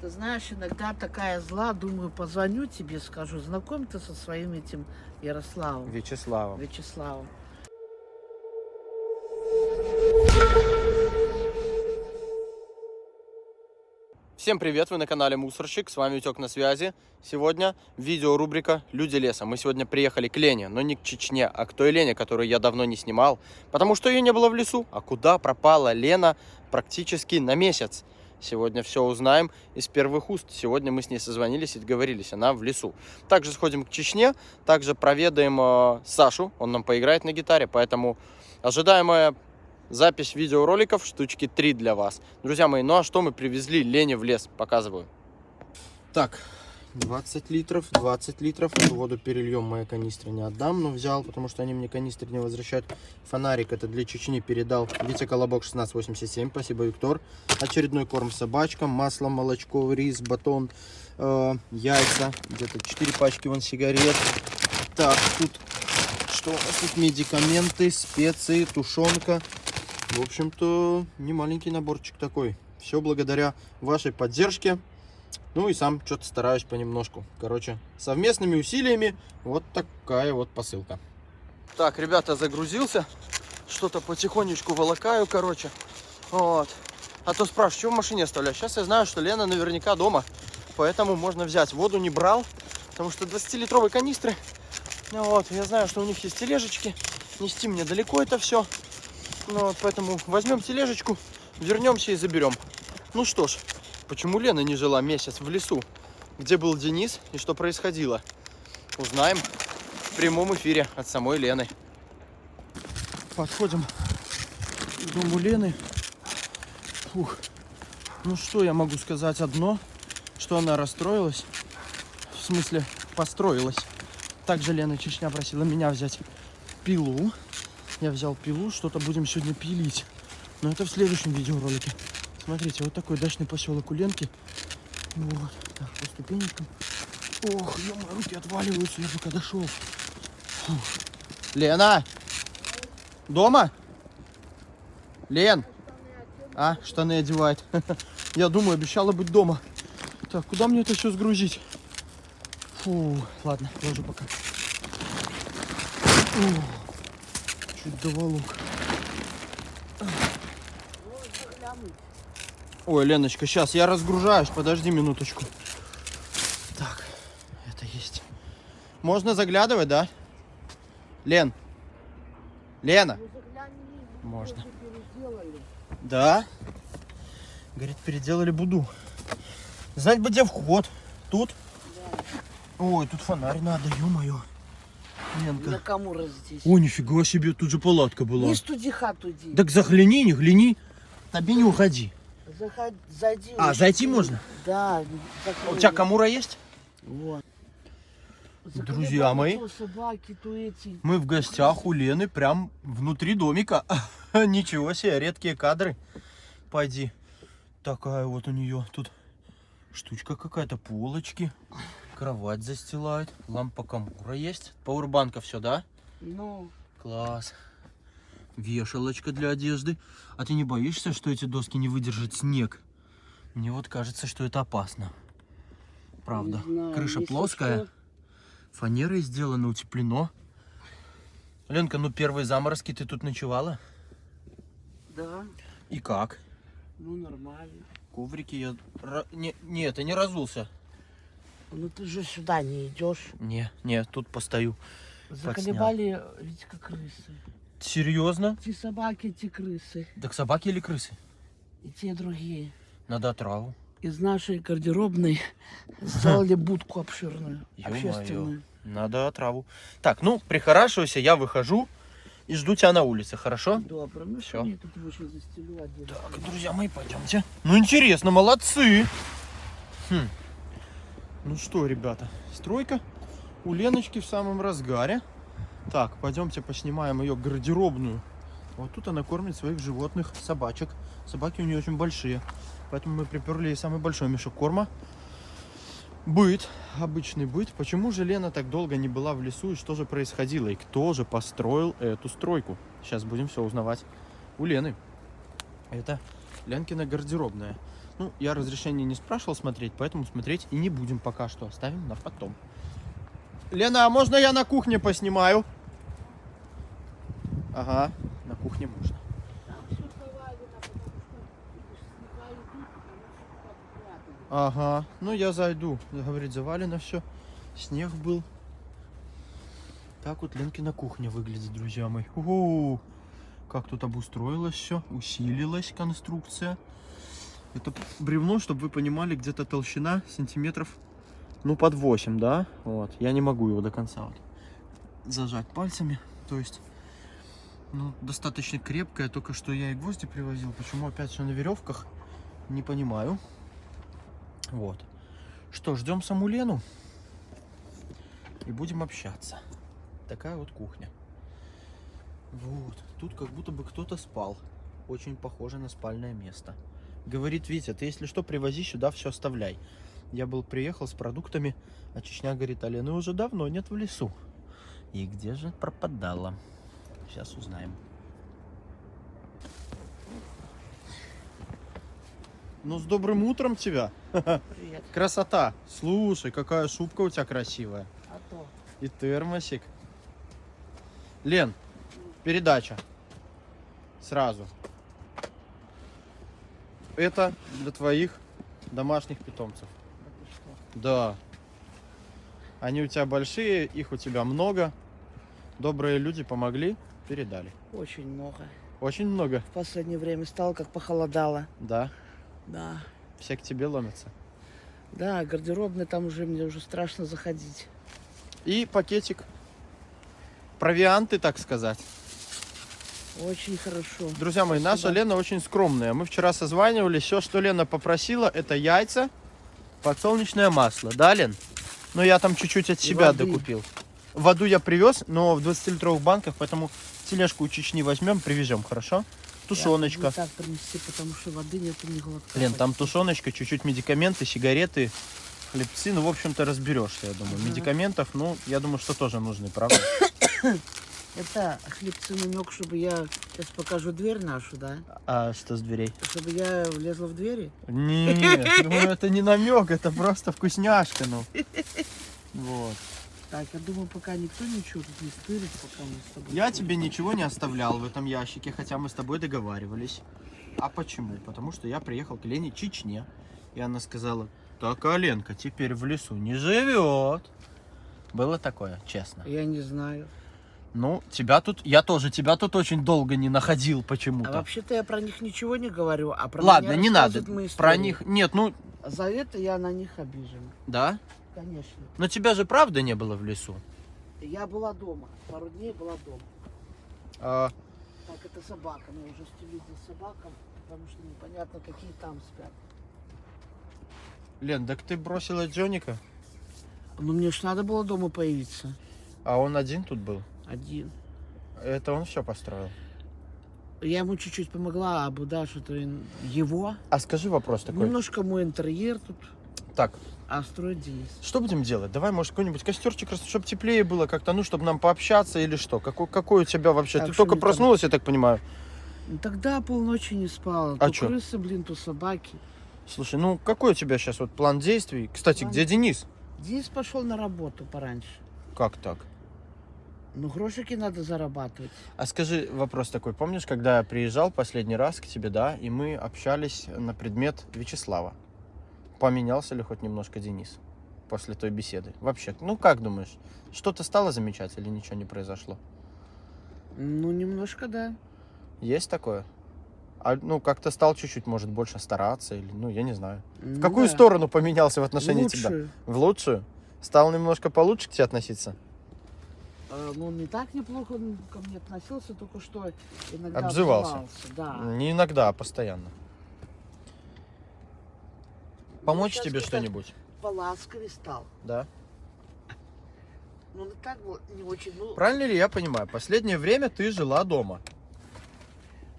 Ты знаешь, иногда такая зла, думаю, позвоню тебе, скажу, знакомь ты со своим этим Ярославом, Вячеславом. Вячеславом. Всем привет, вы на канале Мусорщик, с вами Утек на связи. Сегодня видеорубрика «Люди леса». Мы сегодня приехали к Лене, но не к Чечне, а к той Лене, которую я давно не снимал, потому что ее не было в лесу. А куда пропала Лена практически на месяц? Сегодня все узнаем из первых уст. Сегодня мы с ней созвонились и договорились, она в лесу. Также сходим к Чечне, также проведаем Сашу, он нам поиграет на гитаре, поэтому ожидаемая запись видеороликов штучки 3 для вас. Друзья мои, ну а что мы привезли Лене в лес? Показываю. Так, 20 литров. Эту воду перельем, мои канистры не отдам, но взял, потому что они мне канистры не возвращают. Фонарик это для Чечни передал Витя Колобок 1687, спасибо, Виктор. Очередной корм собачкам, масло, молочко, рис, батон, яйца, где-то 4 пачки вон сигарет. Так, тут что у нас тут? Медикаменты, специи, тушенка. В общем-то, не маленький наборчик такой. Все благодаря вашей поддержке. Ну и сам что-то стараюсь понемножку. Короче, совместными усилиями вот такая вот посылка. Так, ребята, загрузился. Что-то потихонечку волокаю, короче. Вот. А то спрашиваю, что в машине оставляю? Сейчас я знаю, что Лена наверняка дома. Поэтому можно взять. Воду не брал, потому что 20-литровые канистры. Вот, я знаю, что у них есть тележечки. Нести мне далеко это все. Ну, вот, поэтому возьмем тележечку, вернемся и заберем. Ну что ж, почему Лена не жила месяц в лесу? Где был Денис и что происходило? Узнаем в прямом эфире от самой Лены. Подходим к дому Лены. Фух. Ну что я могу сказать? Одно, что она расстроилась. В смысле, построилась. Также Лена Чечня просила меня взять пилу. Я взял пилу, что-то будем сегодня пилить. Но это в следующем видеоролике. Смотрите, вот такой дачный поселок у Ленки. Вот, так, по ступенечкам. Ох, ё-моё, руки отваливаются, я пока дошел. Фух. Лена! Дома? Лен! А, штаны одевает. Я думаю, обещала быть дома. Так, куда мне это все сгрузить? Фу, ладно, ложу пока. Чуть доволок. Ой, Леночка, сейчас я разгружаюсь, подожди минуточку. Так, это есть. Можно заглядывать, да? Лен. Лена. Можно. Да? Говорит, переделали, буду. Знать бы, где вход. Тут? Да. Ой, тут фонарь надо, ё-моё. Ленка. На кому здесь? Ой, нифига себе, тут же палатка была. Не студи хату иди. Так загляни, не гляни. Тебе не уходи. Заходи, зайди. А, зайти можно? Да. У тебя камура есть? Вот. Друзья мои, то собаки, то эти. мы в гостях у Лены, прям внутри домика. Ничего себе, редкие кадры. Пойди. Такая вот у нее тут штучка какая-то, полочки. Кровать застилает. Лампа камура есть. Пауэрбанка все, да? Ну. Класс. Вешалочка для одежды. А ты не боишься, что эти доски не выдержат снег? Мне вот кажется, что это опасно. Правда. Знаю, Крыша если плоская. что. Фанерой сделано, утеплено. Ленка, ну первые заморозки ты тут ночевала? Да. И как? Ну, нормально. Коврики я... Не, это не разулся. Ну, ты же сюда не идешь. Не, тут постою. Заколебали ведь как крысы. Серьезно? Те собаки, те крысы. Так собаки или крысы? И те другие. Надо отраву. Из нашей гардеробной сделали будку обширную, общественную. Надо отраву. Так, ну, прихорашивайся, я выхожу и жду тебя на улице, хорошо? Добро, ну Всё. что я тут его сейчас застелю отдельно. Так, друзья мои, пойдемте. Ну, интересно, молодцы. Ну что, ребята, стройка у Леночки в самом разгаре. Так, пойдемте поснимаем ее гардеробную. Вот тут она кормит своих животных, собачек. Собаки у нее очень большие, поэтому мы приперли ей самый большой мешок корма. Быт, обычный быт. Почему же Лена так долго не была в лесу и что же происходило? И кто же построил эту стройку? Сейчас будем все узнавать у Лены. Это Ленкина гардеробная. Ну, я разрешения не спрашивал смотреть, поэтому смотреть и не будем пока что. Оставим на потом. Лена, а можно я на кухне поснимаю? Ага, на кухне можно. Там все завалено, потому что снега идут, потому что подпрятали. Ага, ну я зайду. Говорит, завалено все. Снег был. Так вот Ленкина кухня выглядит, друзья мои. Ого! Как тут обустроилось все, усилилась конструкция. Это бревно, чтобы вы понимали, где-то толщина сантиметров, ну, под 8, да? Вот, я не могу его до конца вот зажать пальцами. То есть, ну, достаточно крепкое, только что я и гвозди привозил. Почему опять все на веревках, не понимаю. Вот. Что, ждем саму Лену и будем общаться. Такая вот кухня. Вот. Тут как будто бы кто-то спал. Очень похоже на спальное место. Говорит, Витя, ты если что, привози сюда, все оставляй. Я приехал с продуктами, а Чечня говорит, а Лены уже давно нет в лесу. И где же пропадала? Сейчас узнаем. Ну, с добрым утром тебя. Привет. Красота. Слушай, какая шубка у тебя красивая. А то. И термосик. Лен, передача. Сразу. Это для твоих домашних питомцев. Это что? Да. Они у тебя большие, их у тебя много. Добрые люди помогли, передали. Очень много. Очень много. В последнее время стало как похолодало. Да. Да. Все к тебе ломятся. Да, гардеробная, там уже мне уже страшно заходить. И пакетик. Провианты, так сказать. Очень хорошо. Друзья мои, наша Спасибо. Лена очень скромная. Мы вчера созванивались. Все, что Лена попросила, это яйца, подсолнечное масло. Да, Лен? Ну, я там чуть-чуть от И себя воды. докупил. Воду я привез, но в 20-литровых банках, поэтому тележку у Чечни возьмем, привезем, хорошо? Тушеночка. Я могу так принести, потому что воды нету ни глотка. Лен, там тушеночка, чуть-чуть медикаменты, сигареты, хлебцы. Ну, в общем-то, разберешься, я думаю. Ага. Медикаментов, ну, я думаю, что тоже нужны, правда? Это хлебцы намек, чтобы я сейчас покажу дверь нашу, да? А что с дверей? Чтобы я влезла в двери. Нет, ну это не намек, это просто вкусняшка, ну. Вот. Так, я думаю, пока никто ничего тут не стырит, пока мы с тобой. Я тебе ничего не оставлял в этом ящике, хотя мы с тобой договаривались. А почему? Потому что я приехал к Лене Чечне, и она сказала, так, Аленка теперь в лесу не живет. Было такое, честно. Я не знаю. Ну, я тоже тебя тут очень долго не находил А почему-то. вообще-то я про них ничего не говорю, а про Ладно, меня не надо. рассказывают мои Про истории. них, нет, ну, За это я на них обижена. да. Конечно. Но тебя же правда не было в лесу. Я была дома. Пару дней была дома. А, Так, это собака. Мы уже стелили за собакам, потому что непонятно, какие там спят. Лен, так ты бросила Джоника, Ну, мне ж надо было дома появиться. а он один тут был. Один. Это он все построил. Я ему чуть-чуть помогла, а Буда что-то его. А скажи вопрос такой. Немножко мой интерьер тут, Так, а строит Денис. что будем делать? Давай, может, какой-нибудь костерчик, чтобы теплее было как-то, ну, чтобы нам пообщаться или что? Какой у тебя вообще? Так, Ты что только мне там? проснулась, я так понимаю. Ну, тогда полночи не спала. А То чё? крысы, блин, то собаки. Слушай, ну, какой у тебя сейчас вот план действий? Кстати, План- где Денис? Денис пошел на работу пораньше. Как так? Ну, грошики надо зарабатывать. А скажи вопрос такой. Помнишь, когда я приезжал последний раз к тебе, да, и мы общались на предмет Вячеслава? Поменялся ли хоть немножко Денис после той беседы? Вообще, ну как думаешь, что-то стало замечать или ничего не произошло? Ну, немножко, да. Есть такое? А, ну, как-то стал чуть-чуть, может, больше стараться или, ну, я не знаю. В Ну какую да. сторону поменялся в отношении тебя? Лучше. В лучшую? Стал немножко получше к тебе относиться? Ну, он не так неплохо он ко мне относился, только что иногда Обзывался. Да. Не иногда, а постоянно. Помочь щас тебе как-то что-нибудь? Поласковее стал. Да. Ну, так было не очень. Ну, Правильно ли я понимаю? Последнее время ты жила дома.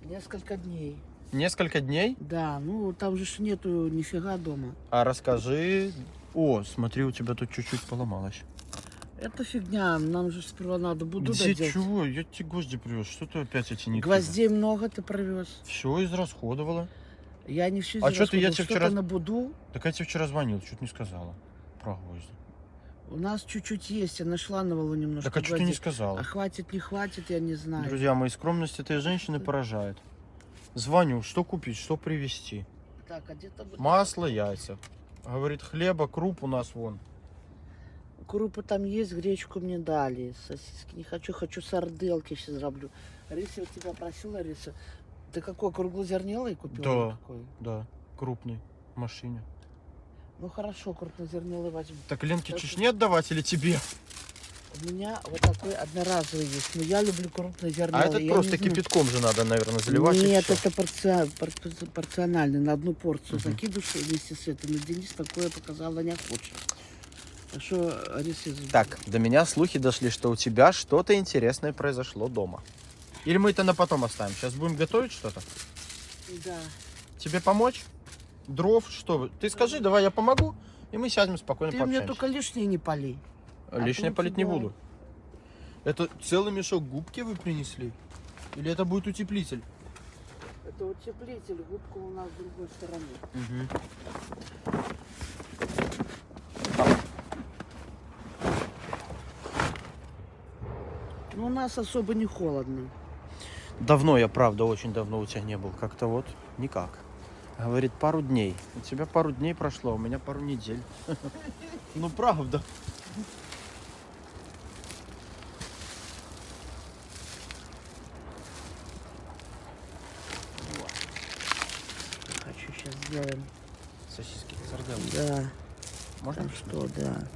несколько дней. Несколько дней? Да, ну, там же ж нету нифига дома. А расскажи... О, смотри, у тебя тут чуть-чуть поломалось. Это фигня, нам же сперва надо буду Где доделать. чего? Я тебе гвозди привез. Что ты опять эти нитки? Гвоздей много ты провез. Все израсходовала. Я не все А чё ты, я тебе что-то вчера- на буду. Так я тебе вчера звонил, что-то не сказала про гвозди. У нас чуть-чуть есть, я нашла на валу немножко Так а что ты не гвоздей. сказала? А хватит, не хватит, я не знаю. Друзья мои, скромность этой женщины поражает. Звоню, что купить, что привезти. Так, а где-то... Масло, яйца. Говорит, хлеба, круп у нас вон. Крупы там есть, гречку мне дали. Сосиски не хочу, хочу сарделки сейчас зараблю. Риса, у тебя просила, Риса. Ты какой, круглозернелый купила? Да. или какой? Да, крупный, в машине. Ну хорошо, крупнозернелый возьму. Так Ленке Так. чечне отдавать или тебе? У меня вот такой одноразовый есть, но я люблю крупнозернелый. А этот Я просто не знаю. кипятком же надо, наверное, заливать. и Нет, всё. это порционально, на одну порцию Мгм. закидываешь вместе с этим. Но Денис такое показала не хочет. Так что, Риса... Так, до меня слухи дошли, что у тебя что-то интересное произошло дома. Или мы это на потом оставим? Сейчас будем готовить что-то? Да. Тебе помочь? Дров, что? Ты скажи, давай я помогу, и мы сядем спокойно Ты мне пообщаемся. только лишнее не полей. Лишнее то у полить не тебя- буду. Это целый мешок губки вы принесли? Или это будет утеплитель? Это утеплитель, губка у нас с другой стороны. Угу. Но у нас особо не холодно. Давно я, правда, очень давно у тебя не был. Как-то вот никак. Говорит, пару дней. У тебя пару дней прошло, а у меня пару недель. Ну, правда. Хочу сейчас сделаем. Сосиски, сарделки. Да. Можно? Так что, да.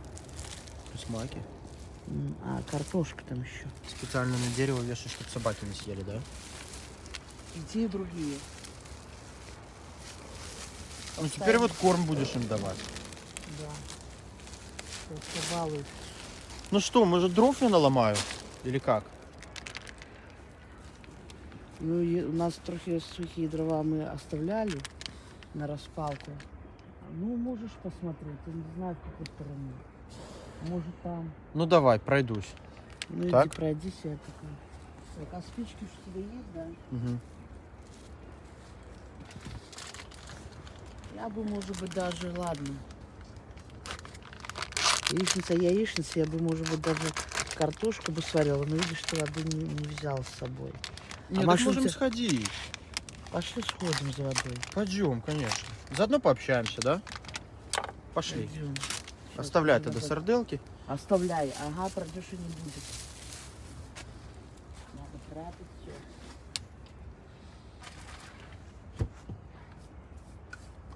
Смаки. А, картошка там еще. Специально на дерево вешаешь, чтобы собаки не съели, да? И те, и другие. Ну, теперь вот корм будешь им давать. Да. Все балуют. Ну что, может, дров я наломаю? Или как? Ну, у нас трохи сухие дрова мы оставляли на распалку. Ну, можешь посмотреть, я не знаю, в какой стороне. Может, там. Ну, давай, пройдусь. Ну, Так. иди пройдись, я такой. Так, а спички у тебя есть, да? Угу. Я бы, может быть, даже, ладно. Яичница, я бы, может быть, даже картошку бы сварила, но видишь, ты воды не взял с собой. Нет, так Маша, у можем тебя- сходить. Пошли сходим за водой. Пойдем, конечно. Заодно пообщаемся, да? Пошли. Пойдем. Щас Оставляй надо тогда вот- сарделки. Оставляй. Ага, продюши не будет. Надо прятать все.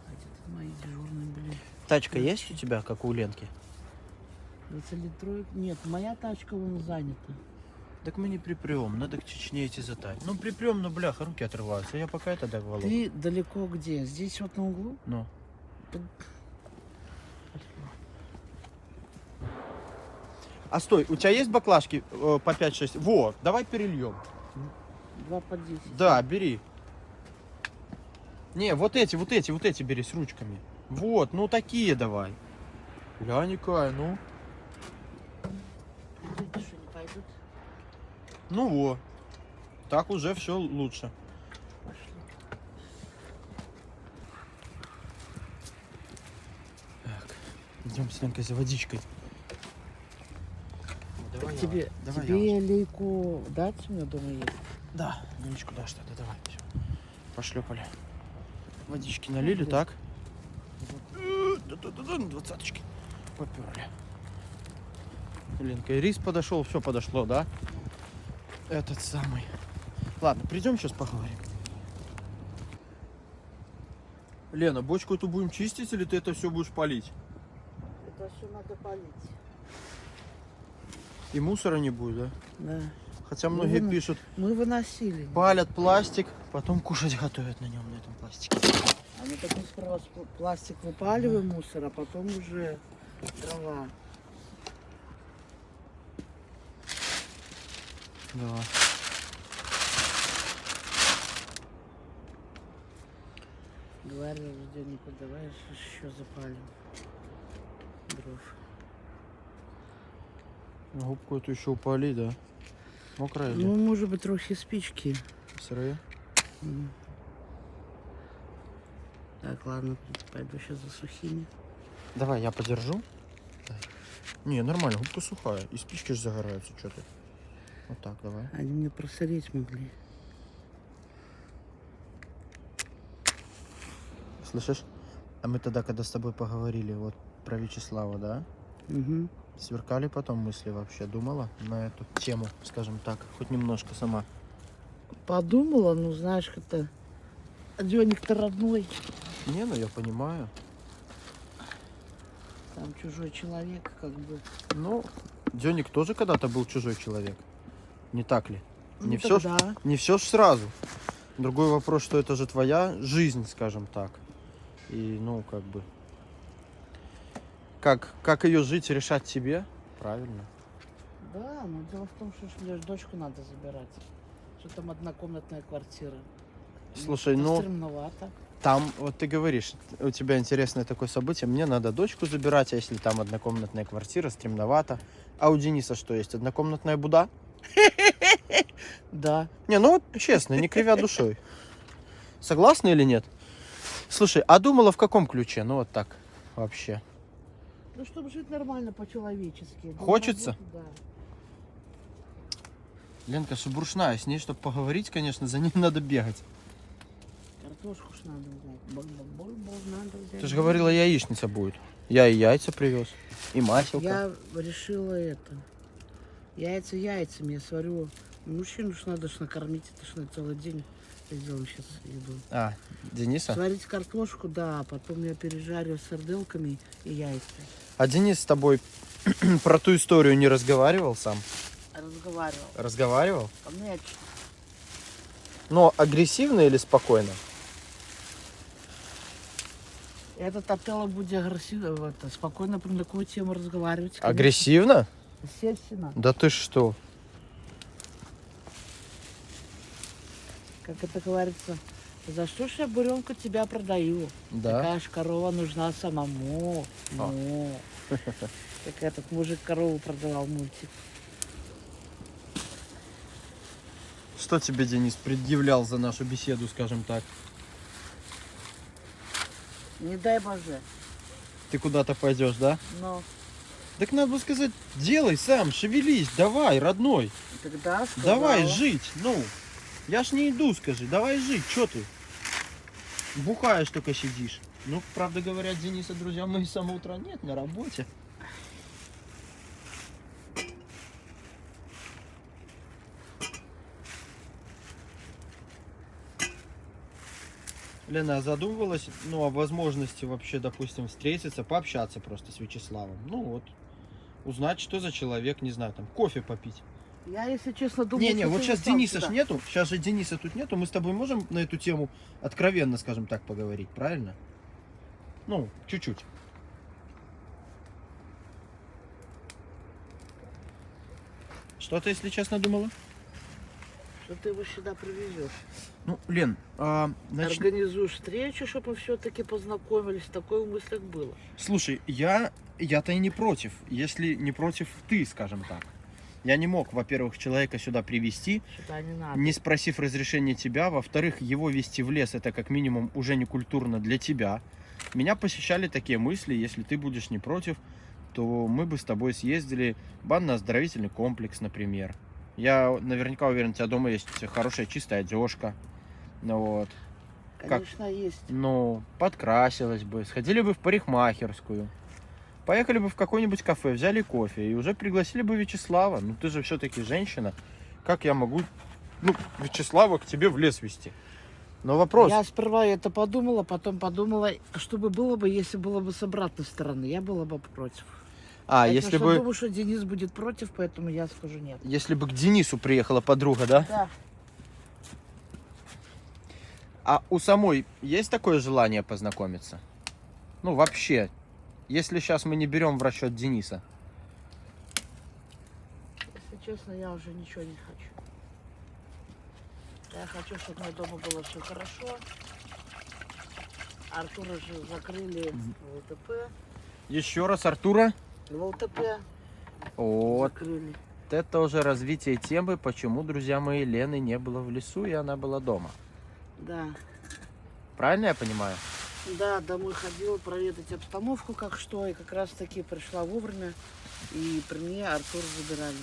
А где-то мои дежурные были. Тачка есть у тебя, как у Ленки? 20-литровик. Нет, моя тачка вон занята. Так мы не припрем, надо к Чечне идти затать. Ну припрем, но бляха, руки отрываются. Я пока это доволок. Ты далеко где? Здесь вот на углу? Ну. А стой, у тебя есть баклажки по 5-6? Во, давай перельем. 2 по 10. Да, бери. Не, вот эти бери с ручками. Вот, ну такие давай. Глянь, какая, ну. Люди что, не пойдут? Ну во. Так уже все лучше. Пошли. Так, идем с Ленкой за водичкой. Давай я, Тебе, давай тебе лейку дать у меня дома есть? Да, водичку дашь тогда, давай. Всё. Пошлепали. Водички налили, Блин. так? Да-да-да, на 20-очки. Поперли. Ленка, и рис подошел, все подошло, да? Этот самый. Ладно, придем сейчас поговорим. Лена, бочку эту будем чистить или ты это все будешь полить? Это все надо полить. И мусора не будет, да? Да. Хотя Ну, многие вон- пишут, Мы выносили. палят пластик, потом кушать готовят на нем, на этом пластике. А мы так сперва пластик выпаливаем, мусор, а потом уже дрова. Да. Говорю, рожденнику, давай еще запалим дров. Губку эту еще упали, да? Мокрая или Ну, может быть, трохи спички. сырые? М. Так, ладно, пойду сейчас за сухими. Давай, я подержу. Не, нормально, губка сухая. И спички же загораются, что ты. Вот так, давай. Они мне просореть могли. Слышишь? А мы тогда, когда с тобой поговорили вот про Вячеслава, да? Угу. Сверкали потом мысли вообще? Думала на эту тему, скажем так, хоть немножко сама? Подумала, ну знаешь, как-то Денег-то родной. Не, ну я понимаю. Там чужой человек, как бы. Ну, Денег тоже когда-то был чужой человек. Не так ли? Ну, Не все, тогда. не все ж сразу. Другой вопрос, что это же твоя жизнь, скажем так. И, ну, как бы... Как ее жить, решать тебе? Правильно. Да, но дело в том, что мне ж дочку надо забирать. Что там однокомнатная квартира. Слушай, Это ну, стремновато. там, вот ты говоришь, у тебя интересное такое событие, мне надо дочку забирать, а если там однокомнатная квартира, стремновато. А у Дениса что есть, однокомнатная буда? Да. Не, ну вот честно, не кривя душой. Согласна или нет? Слушай, а думала в каком ключе? Ну вот так, вообще. Ну, чтобы жить нормально, по-человечески. Без Хочется? работы, да. Ленка шебуршная, с ней, чтобы поговорить, конечно, за ней надо бегать. Картошку ж надо взять. Бол-бол-бол надо взять. Ты же говорила, яичница будет. Я и яйца привез, и маселка. Я решила это. Яйца яйцами. Я сварю. Мужчину ж надо ж накормить. Это ж на целый день. Сделаем сейчас еду. А, Дениса? Сварить картошку, да. Потом я пережарю с сарделками и яйца. А Денис с тобой про ту историю не разговаривал сам? Разговаривал. Разговаривал? Конечно. Но агрессивно или спокойно? Этот отель будет агрессивно. Это, спокойно про такую тему разговаривать. конечно. Агрессивно? Естественно. Да ты что? Как это говорится, за что ж я буренку тебя продаю? Да. Такая ж корова нужна самому. Ну, как этот мужик корову продавал мультик. Что тебе Денис предъявлял за нашу беседу, скажем так? Не дай боже. Ты куда-то пойдешь, да? Но Так надо бы сказать, делай сам, шевелись, давай, родной. тогда Давай сказала. жить, ну. Я ж не иду, скажи, давай жить, что ты? Бухаешь только сидишь. Ну, правда говоря, Дениса, друзья мои, с самого утра нет, на работе. Лена, а задумывалась, ну, о возможности вообще, допустим, встретиться, пообщаться просто с Вячеславом. Ну, вот, узнать, что за человек, не знаю, там, кофе попить. Я, если честно, думаю, Не-не, что вот ты сейчас сам Дениса ж сюда. нету, сейчас же Дениса тут нету, мы с тобой можем на эту тему откровенно, скажем так, поговорить, правильно? Ну, чуть-чуть. Что ты, если честно, думала? Что ты его сюда привезешь. Ну, Лен, Организуешь встречу, чтобы мы все-таки познакомились. Такое в мыслях было. слушай, я-то и не против, если не против ты, скажем так. Я не мог, во-первых, человека сюда привести, Сюда не надо. не спросив разрешения тебя. Во-вторых, его вести в лес, это как минимум уже не культурно для тебя. Меня посещали такие мысли, если ты будешь не против, то мы бы с тобой съездили в банно-оздоровительный комплекс, например. Я наверняка уверен, у тебя дома есть хорошая чистая одежка. Ну вот. Конечно, есть. Ну, подкрасилась бы, сходили бы в парикмахерскую. Поехали бы в какое-нибудь кафе, взяли кофе и уже пригласили бы Вячеслава. Ну ты же все-таки женщина. Как я могу, ну, Вячеслава к тебе в лес вести? Но вопрос. Я сперва это подумала, потом подумала, что бы было бы, если было бы с обратной стороны. Я была бы против. А, Я, если конечно, бы, думаю, что Денис будет против, поэтому я скажу нет. если бы к Денису приехала подруга, да? Да. А у самой есть такое желание познакомиться? Ну, вообще, если сейчас мы не берем в расчет Дениса. Если честно, я уже ничего не хочу. Я хочу, чтобы у меня дома было все хорошо. Артура же закрыли в ЛТП. Еще раз, Артура. В ЛТП Вот закрыли. это уже развитие темы, почему, друзья мои, Лены не было в лесу, и она была дома. Да. Правильно я понимаю? Да, домой ходила проведать обстановку, как что, и как раз таки пришла вовремя, и при мне Артур забирали.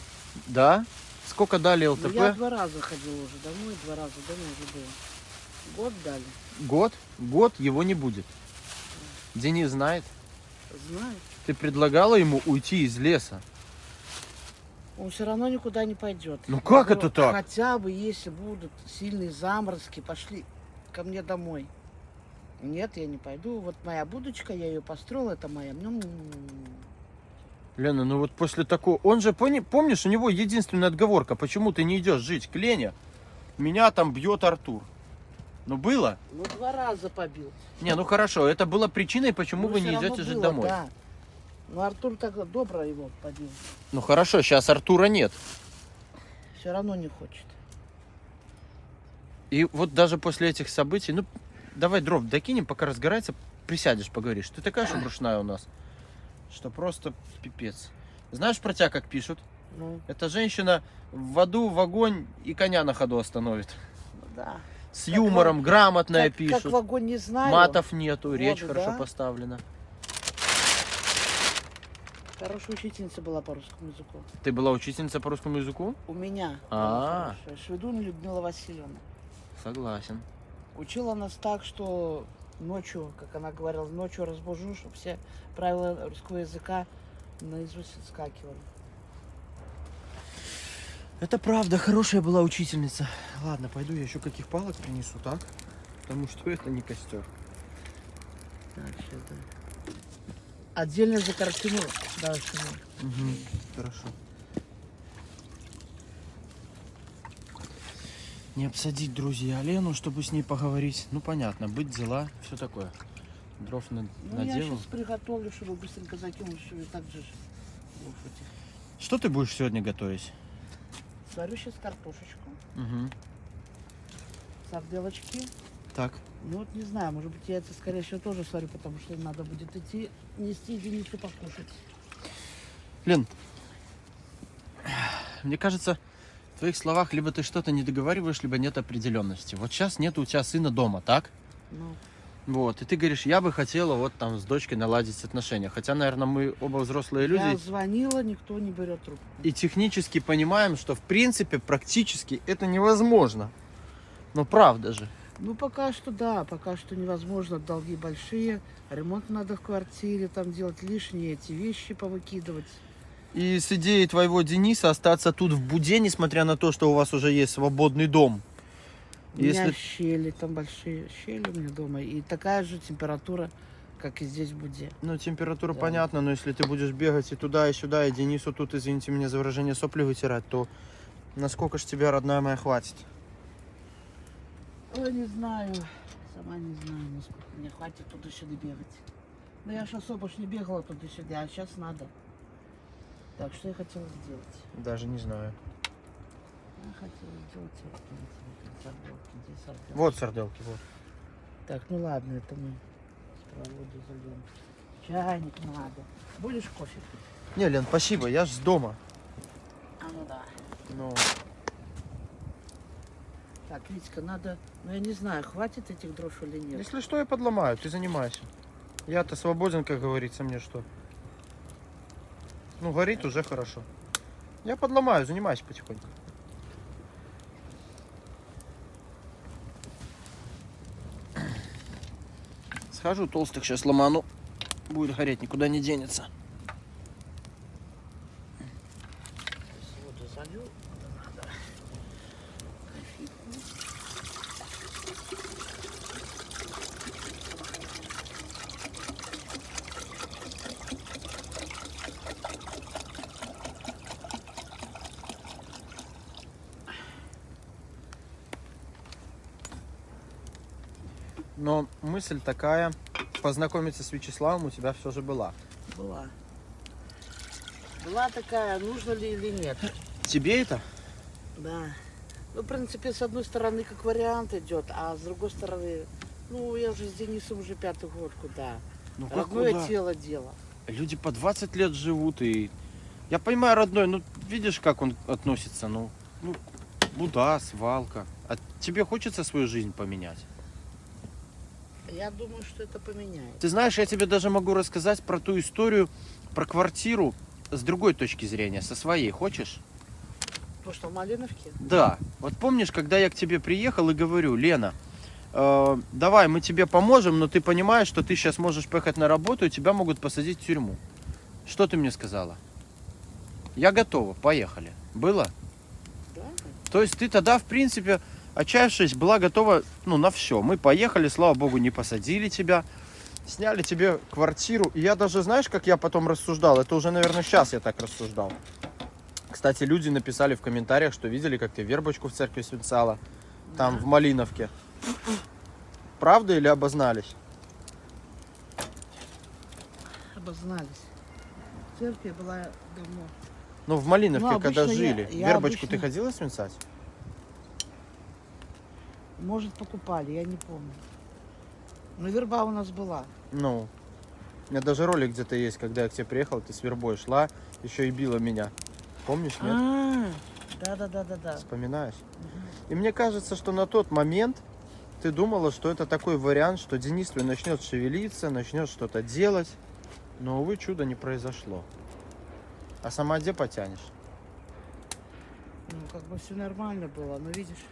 Да? Сколько дали Ну, ЛТП? я 2 раза ходила уже домой, 2 раза дома уже было. Год дали. Год? Год его не будет. Денис знает. Знаю. Ты предлагала ему уйти из леса. Он все равно никуда не пойдет. Ну как Но это так? Хотя бы, если будут сильные заморозки, пошли ко мне домой. Нет, я не пойду. Вот моя будочка, я ее построила, это моя. Лена, ну вот после такого... Он же, помнишь, у него единственная отговорка. Почему ты не идешь жить к Лене? Меня там бьет Артур. Ну было? Ну, 2 раза побил. Не, ну хорошо. Это было причиной, почему Ну, вы всё не равно идете жить было, домой. Да. Ну, Артур так добро его побил. Ну хорошо, сейчас Артура нет. Все равно не хочет. И вот даже после этих событий... Ну, давай дров докинем, пока разгорается. Присядешь, поговоришь. Ты такая шебрушная у нас, что просто пипец. Знаешь про тебя как пишут? Ну, Эта женщина в аду, в огонь и коня на ходу остановит. ну да. С Как юмором, грамотная Как пишут. в огонь не знаю. Матов нету, речь Воду, хорошо да? поставлена. Хорошая учительница была по русскому языку. Ты была учительница по русскому языку? У меня. А. Хорошая. Шведун Людмила Васильевна. Согласен. Учила нас так, что ночью, как она говорила, ночью разбужу, чтобы все правила русского языка наизусть отскакивали. Это правда, хорошая была учительница. Ладно, пойду я еще каких палок принесу, так? Потому что это не костер. Так, сейчас, да. Отдельно за картину дальше. Угу, хорошо. Не обсадить, друзья, Лену, чтобы с ней поговорить. Ну, понятно, быть, дела, все такое. Дров Ну, я наделал. сейчас приготовлю, чтобы быстренько закинуть, чтобы так же дров этих. Что ты будешь сегодня готовить? Сварю сейчас картошечку, Угу. сарделочки. Так. Ну вот не знаю, может быть, яйца, скорее всего, тоже сварю, потому что надо будет идти нести Денису покушать. Лен, мне кажется, в твоих словах либо ты что-то не договариваешь, либо нет определенности. Вот сейчас нет у тебя сына дома, так? Ну, Вот, и ты говоришь, я бы хотела вот там с дочкой наладить отношения. Хотя, наверное, мы оба взрослые люди. я звонила, никто не берет трубку. И технически понимаем, что в принципе практически это невозможно. Но правда же. Ну, пока что да, пока что невозможно, долги большие, ремонт надо в квартире, там делать лишние эти вещи повыкидывать. И с идеей твоего Дениса остаться тут в Буде, несмотря на то, что у вас уже есть свободный дом. У меня Если... щели, там большие щели у меня дома, и такая же температура, как и здесь в Буде. Ну, температура Да. понятна, но если ты будешь бегать и туда, и сюда, и Денису тут, извините меня за выражение, сопли вытирать, то насколько ж тебя, родная моя, хватит? Ой, не знаю, сама не знаю, насколько мне хватит туда-сюда бегать. Но я же особо ж не бегала туда-сюда, а сейчас надо. Так, что я хотела сделать? Даже не знаю. Я хотела сделать вот эти сарделки, где сарделки. Вот сарделки, вот. Так, ну ладно, это мы с провода зальем. Чайник надо. Будешь кофе пить? Не, Лен, спасибо, я ж с дома. А ну да. Ну, Так, Витька, надо, ну я не знаю, хватит этих дров или нет. если что, я подломаю, ты занимайся. Я-то свободен, как говорится, мне что. Ну, горит уже хорошо. Я подломаю, занимайся потихоньку. Схожу, толстых сейчас ломану. Будет гореть, никуда не денется. Сейчас воду залью. Надо. Кофейку. Но мысль такая, познакомиться с Вячеславом у тебя все же была. Была. Была такая, нужно ли или нет. Тебе это? Да. Ну, в принципе, с одной стороны, как вариант идет, а с другой стороны, ну, я уже с Денисом уже 5-й год, куда. Ну Родное тело дело. Люди по 20 лет живут, и я понимаю, родной, ну видишь, как он относится, ну буда, свалка. А тебе хочется свою жизнь поменять? Я думаю, что это поменяет. Ты знаешь, я тебе даже могу рассказать про ту историю, про квартиру с другой точки зрения, со своей. Хочешь? То, что в Малиновке? Да. Вот помнишь, когда я к тебе приехал и говорю: Лена, давай мы тебе поможем, но ты понимаешь, что ты сейчас можешь поехать на работу, и тебя могут посадить в тюрьму. Что ты мне сказала? Я готова, поехали. Было? Да. То есть ты тогда, в принципе, отчаявшись, была готова, ну, на все. Мы поехали, слава богу, не посадили тебя, сняли тебе квартиру. И я даже, знаешь, как я потом рассуждал? Это уже, наверное, сейчас я так рассуждал. Кстати, люди написали в комментариях, что видели, как ты вербочку в церкви свинцала, там, Да. в Малиновке. Правда или обознались? Обознались. В церкви была давно. Ну, в Малиновке, Ну, когда обычно жили. я Вербочку ты обычно- ходила свинцать? Может, покупали, я не помню. Но верба у нас была. Ну, у меня даже ролик где-то есть, когда я к тебе приехал, ты с вербой шла, еще и била меня. Помнишь, нет? Да. Вспоминаешь? И мне кажется, что на тот момент ты думала, что это такой вариант, что Денис твой начнет шевелиться, начнет что-то делать. Но, увы, чудо не произошло. А сама где потянешь? Ну, как бы все нормально было, но видишь,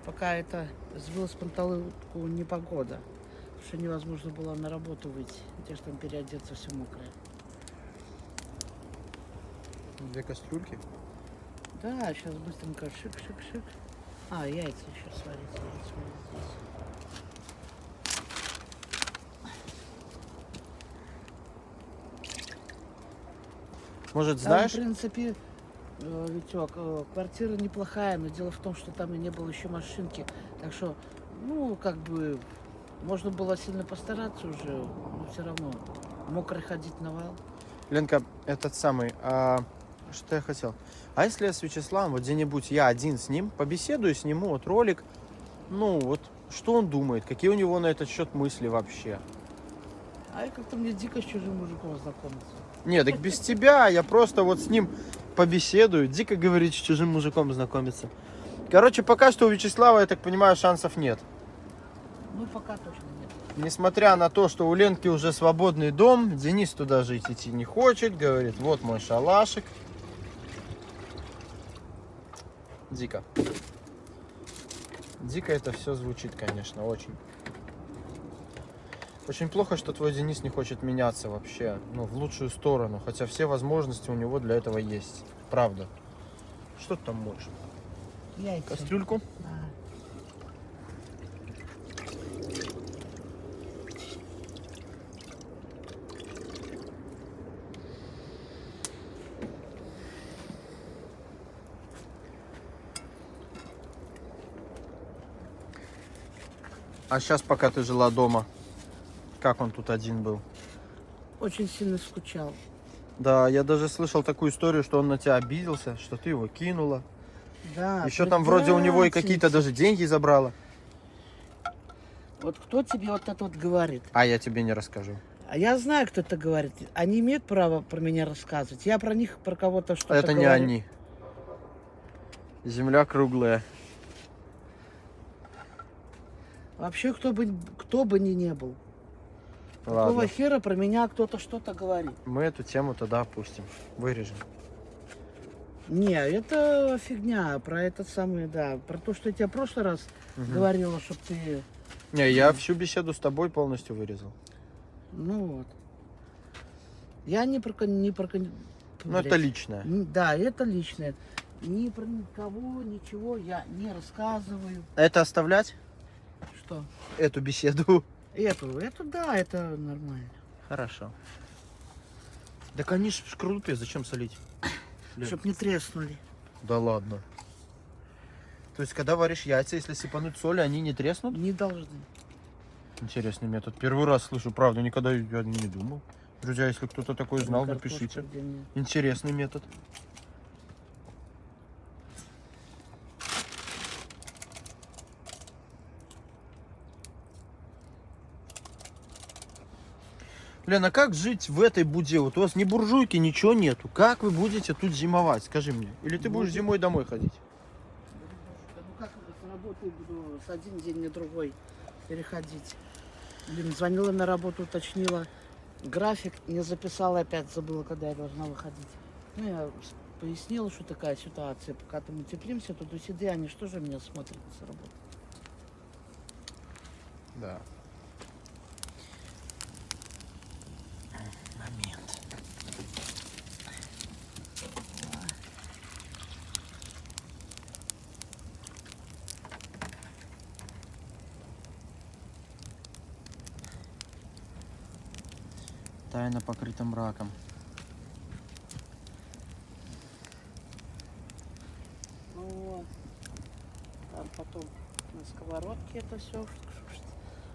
пока это сбило с панталыку непогода, что невозможно было на работу выйти, где ж там переодеться все мокрое. Две кастрюльки. Да, сейчас быстренько шик-шик-шик. А, яйца еще сварить, яйца вот здесь. Может, Там, знаешь? в принципе, Витек, квартира неплохая, но дело в том, что там и не было еще машинки. Так что, ну, как бы, можно было сильно постараться уже, но все равно. Мокрый ходить на вал. Ленка, этот самый, что я хотел? А если я с Вячеславом, вот где-нибудь я один с ним, побеседую, сниму вот ролик, ну вот, что он думает, какие у него на этот счет мысли вообще? А я как-то мне дико с чужим мужиком знакомиться. Нет, так без тебя, я просто вот с ним побеседую, дико говорить, с чужим мужиком знакомиться. Короче, пока что у Вячеслава, я так понимаю, шансов нет. Ну, пока точно нет. Несмотря на то, что у Ленки уже свободный дом, Денис туда жить идти не хочет, говорит, вот мой шалашик. Дико. Дико это все звучит, конечно, очень. Очень плохо, что твой Денис не хочет меняться вообще, ну, в лучшую сторону, хотя все возможности у него для этого есть. Правда. Что ты там можешь? Яйца. Кастрюльку? Да. А сейчас, пока ты жила дома, как он тут один был? Очень сильно скучал. Да, я даже слышал такую историю, что он на тебя обиделся, что ты его кинула. Да. Еще там вроде у него и какие-то даже деньги забрала. Вот кто тебе вот это вот говорит? А я тебе не расскажу. А я знаю, кто это говорит. Они имеют право про меня рассказывать. Я про них, про кого-то что-то Это не говорю. они. Земля круглая. Вообще, кто бы ни не был. Какого Ладно, хера про меня кто-то что-то говорит? мы эту тему тогда опустим. Вырежем. Не, это фигня. Про этот самый, да. Про то, что я тебе в прошлый раз Мгм. говорила, чтобы ты... Не, я всю беседу с тобой полностью вырезал. Ну вот. Я не про... Ну, это личное. Да, это личное. Ни про никого, ничего я не рассказываю. Это оставлять? Что? Эту беседу? Эту, да, это нормально. Хорошо. Да, конечно, в шкарлупе зачем солить? Лен. Чтоб не треснули. Да ладно. То есть, когда варишь яйца, если сыпануть соли, они не треснут? Не должны. Интересный метод. Первый раз слышу, правда, никогда я не думал. Друзья, если кто-то такой знал, Картошка напишите. где нет. Интересный метод. Лена, как жить в этой буде? Вот у вас ни буржуйки, ничего нету. Как вы будете тут зимовать? Скажи мне. Или ты будешь зимой домой ходить? Ну как с работы буду с один день на другой переходить? Блин, звонила на работу, уточнила график, не записала опять, забыла, когда я должна выходить. Ну, я пояснила, что такая ситуация. Пока там утеплимся, тут у седы, они что же меня смотрят с работы? Да. Момент. Тайно покрыта мраком. Ну вот. Там потом на сковородке это все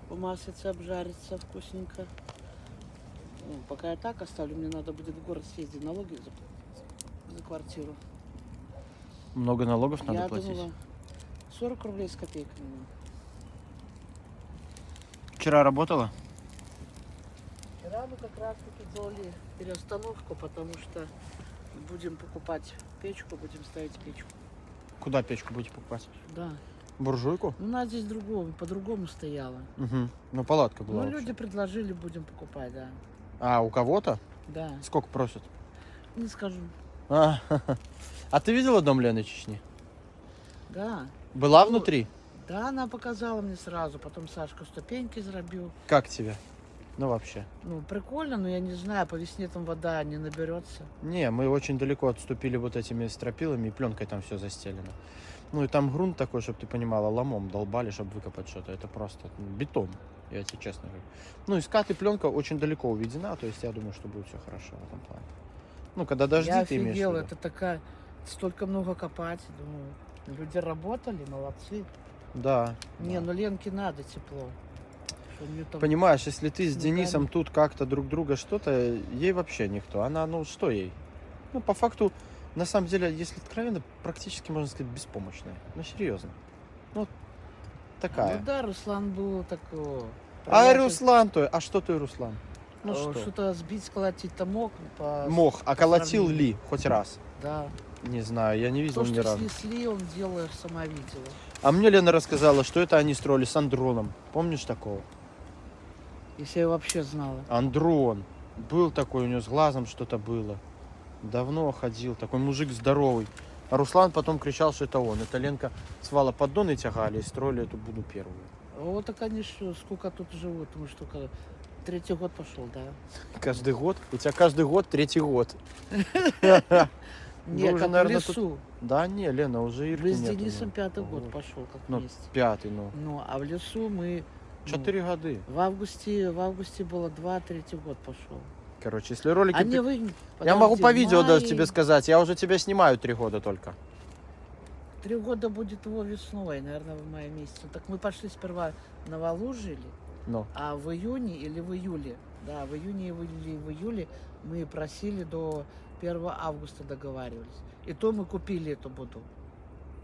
в маслице обжарится вкусненько. Ну, пока я так оставлю, мне надо будет в город съездить, налоги заплатить за квартиру. Много налогов надо Я платить. думала, 40 рублей с копейками. Вчера работала? Вчера мы как раз таки делали переустановку, потому что будем покупать печку, будем ставить печку. Куда печку будете покупать? Да. Буржуйку? Ну, надо здесь по-другому стояла. Угу. Ну, палатка была. Ну, вообще. люди предложили, будем покупать, да. А, у кого-то? Да. Сколько просят? Не скажу. А, а ты видела дом Лены Чечни? Да. Была Ну, внутри? Да, она показала мне сразу. Потом Сашка ступеньки зробил. Как тебе? Ну, вообще. Ну, прикольно, но я не знаю, по весне там вода не наберется. Не, мы очень далеко отступили вот этими стропилами, и пленкой там все застелено. Ну и там грунт такой, чтобы ты понимала, ломом долбали, чтобы выкопать что-то. Это просто бетон, я тебе честно говорю. Ну и скат и пленка очень далеко уведена, то есть я думаю, что будет все хорошо в этом плане. Ну, когда дожди, Я ты имеешь в офигела, виду. это такая, столько много копать. Думаю, люди работали, молодцы. Да. Не, да. ну Ленке надо тепло. Что у неё там Понимаешь, если ты с снегами. Денисом тут как-то друг друга что-то, ей вообще никто. Она, ну что ей? Ну, по факту, на самом деле, если откровенно, практически, можно сказать, беспомощная. Ну, серьезно. Ну, такая. Ну да, Руслан был такой. А Руслан то, а что ты, Руслан? Ну что? Что-то сбить, сколотить-то мог. Мог, а колотил сравнению. ли хоть раз? Да. Не знаю, я не видел То, ни что разу. снесли, он делаешь, сама видела. А мне Лена рассказала, что это они строили с Андроном. Помнишь такого? Если я вообще знала. Андрон. Был такой, у него с глазом что-то было. Давно ходил, такой мужик здоровый. А Руслан потом кричал, что это он. Это Ленка с вала поддоны тягали и строили эту Буду первую. Вот так они что, сколько тут живут, мы что, третий год пошел, да? Каждый год? У тебя каждый год третий год. Не, уже, как наверное, в лесу. Да не, Лена, уже Ирки Мы с нету, Денисом ну. пятый год Вот. пошел, как Ну, вместе. пятый, ну. Ну, а в лесу мы... 4 года. В августе было 2, третий год пошел. Короче, если ролики... А не вы... Я могу по видео даже мае. тебе сказать, я уже тебя снимаю 3 года только. 3 года будет его весной, наверное, в мае месяце. Так мы пошли сперва на Валу жили, Ну, а в июне или в июле, да, в июне или в июле мы просили до 1 августа договаривались. И то мы купили эту буду.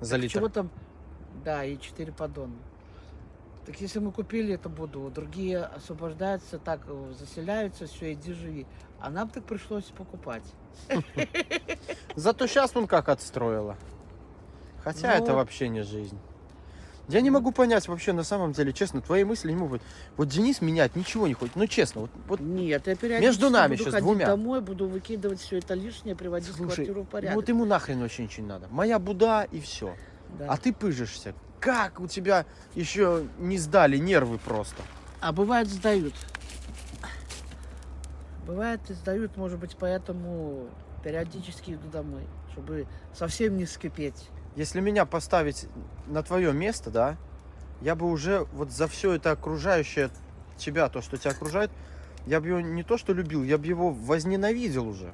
за литр. Чего там? Да, и 4 поддона. Так если мы купили эту буду, другие освобождаются, так заселяются, все, иди живи. А нам так пришлось покупать. Зато сейчас он как отстроила. Хотя Ну, это вообще не жизнь. Я не могу понять вообще, на самом деле, честно, твои мысли не могут. Вот Денис менять ничего не хочет. Ну, честно, вот Нет, я периодически Между нами буду щас ходить двумя. домой, буду выкидывать все это лишнее, приводить слушай, квартиру в порядок. вот ему нахрен вообще ничего не надо. Моя Буда и все. Да. А ты пыжишься. Как у тебя еще не сдали нервы просто? А бывает сдают. Бывает и сдают, может быть, поэтому периодически иду домой, чтобы совсем не скипеть. Если меня поставить на твое место, да, я бы уже вот за все это окружающее тебя, то, что тебя окружает, я бы его не то что любил, я бы его возненавидел уже.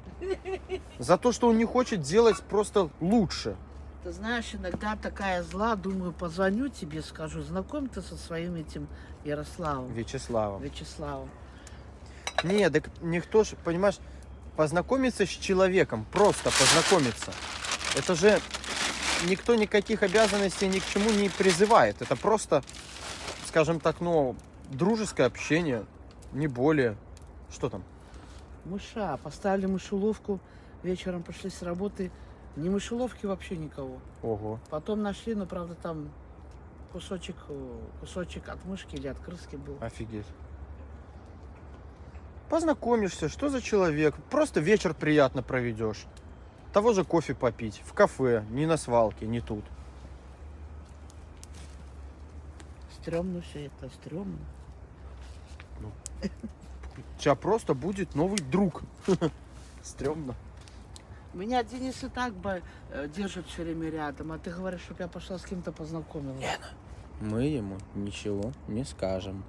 За то, что он не хочет делать просто лучше. Ты знаешь, иногда такая зла, думаю, позвоню тебе, скажу, знакомь ты со своим этим Ярославом, Вячеслава. Вячеславом. Не, так никто же, понимаешь, познакомиться с человеком, просто познакомиться. Это же никто никаких обязанностей ни к чему не призывает. Это просто, скажем так, ну, дружеское общение, не более. Что там? Мыша, поставили мышеловку, вечером пришли с работы, ни мышеловки вообще никого. Ого. Потом нашли, но правда там кусочек от мышки или от крыски был. Офигеть. Познакомишься, что за человек. Просто вечер приятно проведешь. Того же кофе попить. В кафе, не на свалке, не тут. Стремно все это, стремно. У тебя просто будет новый друг. Стрёмно. Меня Денис и так держит все время рядом, а ты говоришь, чтобы я пошла с кем-то познакомилась. Лена, мы ему ничего не скажем.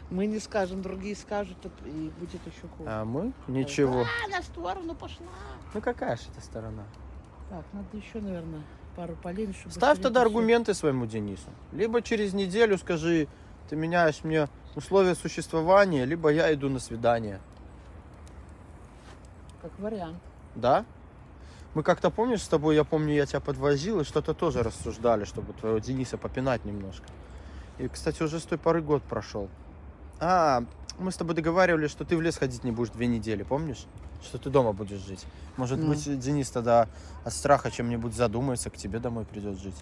Мы не скажем, другие скажут, и будет еще хуже. А мы ничего. А, на сторону пошла. Ну какая же эта сторона? Так, надо еще, наверное, пару полей, чтобы... Ставь быстрее тогда всё. аргументы своему Денису. Либо через неделю скажи, ты меняешь мне условия существования, либо я иду на свидание. Как вариант. Да? Мы как-то, помнишь, с тобой, я помню, я тебя подвозил, и что-то тоже рассуждали, чтобы твоего Дениса попинать немножко. И, кстати, уже с той поры год прошел. А, мы с тобой договаривались, что ты в лес ходить не будешь 2 недели, помнишь? Что ты дома будешь жить. Может Ну. быть, Денис тогда от страха чем-нибудь задумается, к тебе домой придет жить.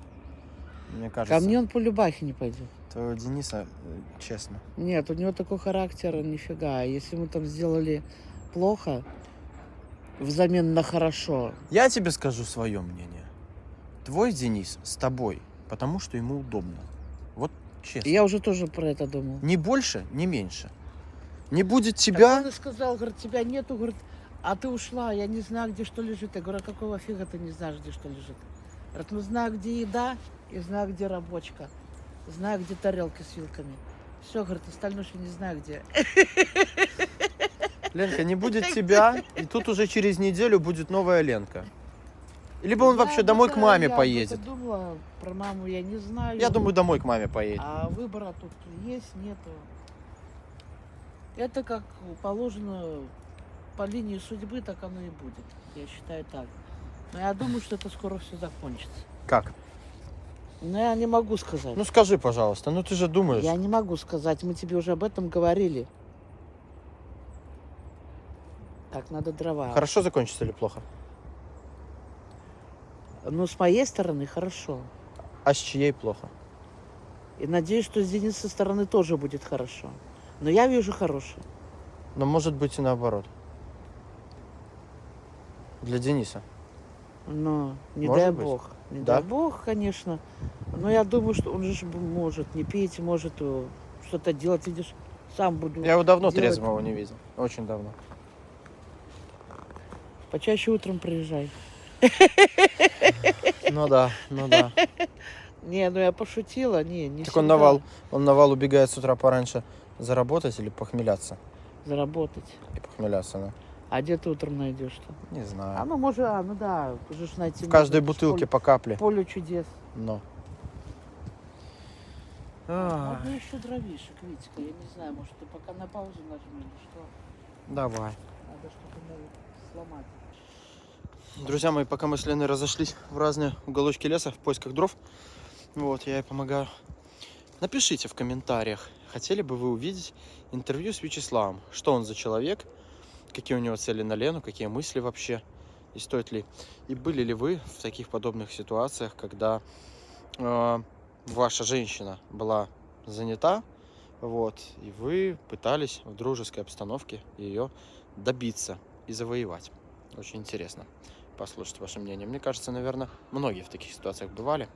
Мне кажется, Ко мне он по любахе не пойдет. твоего Дениса, честно. Нет, у него такой характер, нифига. Если мы там сделали плохо, взамен на хорошо, Я тебе скажу свое мнение. Твой Денис с тобой, потому что ему удобно. Вот честно. я уже тоже про это думал. Ни больше, ни меньше. Не будет Так тебя... он и сказал, говорит, тебя нету, говорит, а ты ушла, я не знаю, где что лежит. Я говорю, а какого фига ты не знаешь, где что лежит? Говорит, ну знаю, где еда и знаю, где рабочка. Знаю, где тарелки с вилками. Все, говорит, остальное я не знаю, где. Ленка, не будет тебя, и тут уже через неделю будет новая Ленка. Либо он Я вообще домой к маме об поедет. этом думала, про маму я не знаю. Я думаю, домой к маме поедет. А выбора тут есть, нету. Это как положено по линии судьбы, так оно и будет. Я считаю так. Но я думаю, что это скоро все закончится. Как? Но я не могу сказать. Ну скажи, пожалуйста, ну ты же думаешь. Я не могу сказать. Мы тебе уже об этом говорили. Так, надо дрова. Хорошо закончится или плохо? Ну, с моей стороны, хорошо. А с чьей плохо? И надеюсь, что с Денисовой стороны тоже будет хорошо. Но я вижу хорошее. Но может быть и наоборот. Для Дениса. Но не Может дай быть. бог. Не Да? дай бог, конечно. Но я думаю, что он же может не пить, может что-то делать. Видишь, сам буду Я его давно делать. трезвого не видел. Очень давно. Почаще утром приезжай. Ну да, ну да. Не, ну я пошутила. Не Так всегда. он на вал убегает с утра пораньше заработать или похмеляться? Заработать. И похмеляться, да? А где ты утром найдешь-то? Не А знаю. ну, может, ну да, уже ж найти. В каждой можно. бутылке по капле. Поле чудес. Но. Надо еще дровишек, Витька. Я не знаю, может, ты пока на паузу нажми или что. Давай. Надо что-то сломать. Друзья мои, пока мы с Леной разошлись в разные уголочки леса в поисках дров, вот, я ей помогаю. Напишите в комментариях, хотели бы вы увидеть интервью с Вячеславом. Что он за человек, какие у него цели на Лену, какие мысли вообще, и стоит ли. И были ли вы в таких подобных ситуациях, когда ваша женщина была занята, вот, и вы пытались в дружеской обстановке ее добиться и завоевать. Очень интересно послушать ваше мнение. Мне кажется, наверное, многие в таких ситуациях бывали.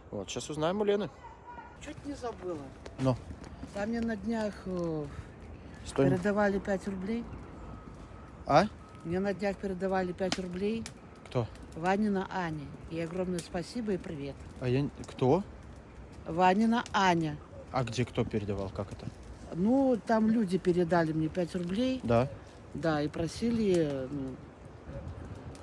Вот, сейчас узнаем у Лены. Чуть не забыла. Ну? Там мне на днях Стой. передавали 5 рублей. А? Мне на днях передавали 5 рублей Кто? Ванина Ане. И огромное спасибо и привет. А я... Кто? Ванина Аня. А где кто передавал? Как это? Ну, там люди передали мне 5 рублей. Да. Да, и просили,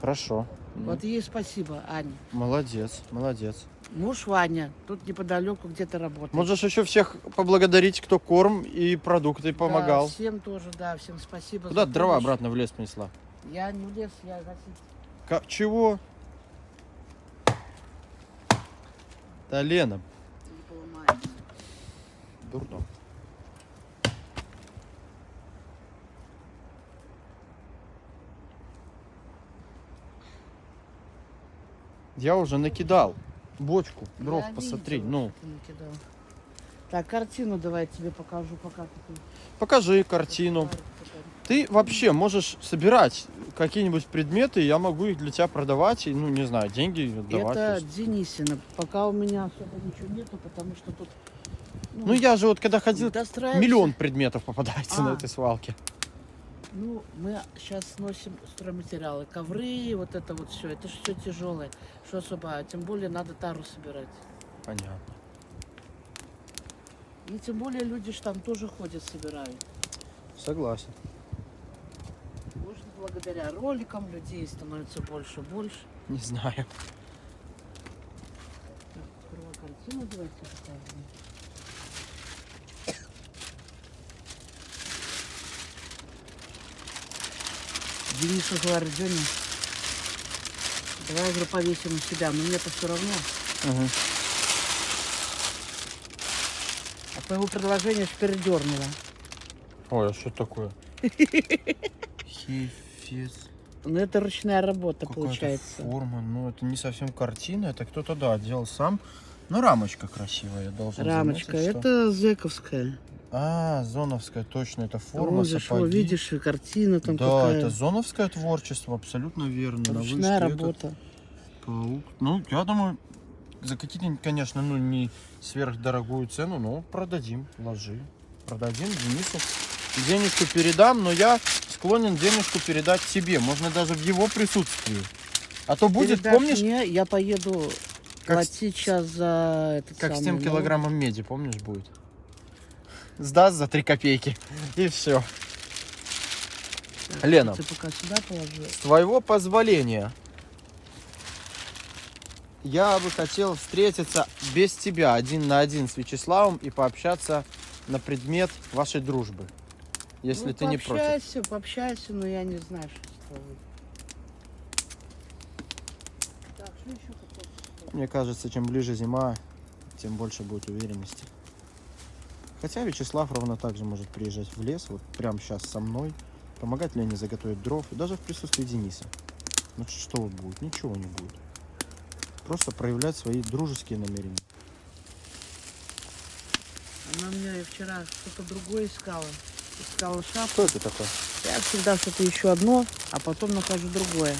Хорошо. вот ей спасибо, Аня. Молодец, молодец. Муж Ваня, тут неподалеку где-то работает. Можешь еще всех поблагодарить, кто корм и продукты помогал. Да, всем тоже, да, всем спасибо. Куда за ты дрова помощь. обратно в лес принесла? Я не в лес, я гасить. Как? Чего? Да, Лена. Не поломаю. Дурдом. Я уже накидал бочку дров, Я посмотри. видела, Ну, что ты накидал. Так, картину давай я тебе покажу, пока ты тут. Покажи картину. Ты вообще можешь собирать какие-нибудь предметы, я могу их для тебя продавать и, ну, не знаю, деньги отдавать. то Это есть. Денисина. Пока у меня особо ничего нету, потому что тут... Ну, я же вот когда ходил, достраиваемся. миллион предметов попадается на А. этой свалке. Ну, мы сейчас сносим стройматериалы, ковры, вот это вот все. Это же все тяжелое. Что особо, тем более надо тару собирать. Понятно. И тем более люди ж там тоже ходят, собирают. Согласен. Может, благодаря роликам людей становится больше и больше. Не знаю. Так, сперва картину давайте покажем. Дениса говорит, Женя, давай, говорю, повесим у себя, но мне-то все равно. Угу. А по его предложению аж передернуло. Ой, а что такое? Хефец. Ну, это ручная работа, Какая-то получается. форма. Ну, это не совсем картина, это кто-то, да, делал сам. Но рамочка красивая, я должен Рамочка, заметить, что- это зэковская. А, зоновская, точно, это форма, Вот же, сапоги. что, видишь, и картина там Да, какая. это зоновское творчество, абсолютно верно. На Ручная вышке этот работа. паук. Ну, я думаю, за какие-то, конечно, ну, не сверхдорогую цену, но продадим, ложи. Продадим Денису. Денежку передам, но я склонен денежку передать тебе. Можно даже в его присутствии. А то будет, Передашь помнишь, мне, я поеду как платить сейчас за этот как с самый, тем ну, килограммом меди, помнишь, будет? Сдаст за 3 копейки. И все. так, Лена. Ты пока сюда положи. С твоего позволения, я бы хотел встретиться без тебя 1 на 1 с Вячеславом и пообщаться на предмет вашей дружбы. Если Ну, ты не против. пообщайся, но я не знаю, что с тобой. Так, что еще хотел? Мне кажется, чем ближе зима, тем больше будет уверенности. Хотя Вячеслав ровно так же может приезжать в лес, вот прямо сейчас со мной, помогать Лене заготовить дров, и даже в присутствии Дениса. Ну что вот будет? Ничего не будет. Просто проявлять свои дружеские намерения. Она мне вчера что-то другое искала. Искала шапку. Что это такое? Я всегда что-то еще одно, а потом нахожу другое.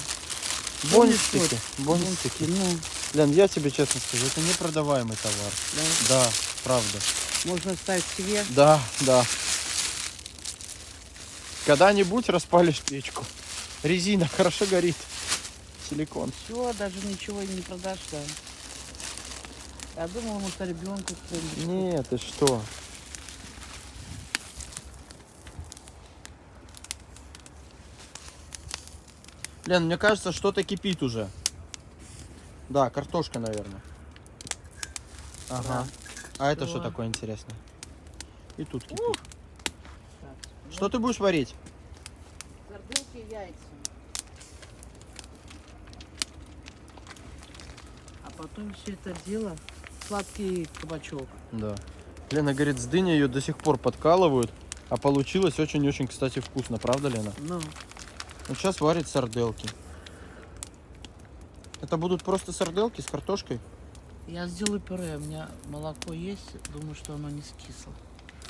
Бонстики. Бонстики, ну, Лен, я тебе честно скажу, это непродаваемый товар. да. Да, правда. Можно ставить себе. Да, да. Когда-нибудь распалишь печку. Резина хорошо горит. Силикон. Все, даже ничего и не продашь, да. Я думала, может, ребенку что-нибудь. Нет, ты что? Лен, мне кажется, что-то кипит уже. Да, картошка, наверное. Ага. Да. А это Всё. что такое интересное? И тут кипит. Так, Что ты будешь варить? сардельки и яйца. А потом все это дело сладкий кабачок. Да. Лена говорит, с дыней ее до сих пор подкалывают, а получилось очень-очень, кстати, вкусно. Правда, Лена? Ну, Вот сейчас варит сарделки. Это будут просто сарделки с картошкой? я сделаю пюре. У меня молоко есть. Думаю, что оно не скисло.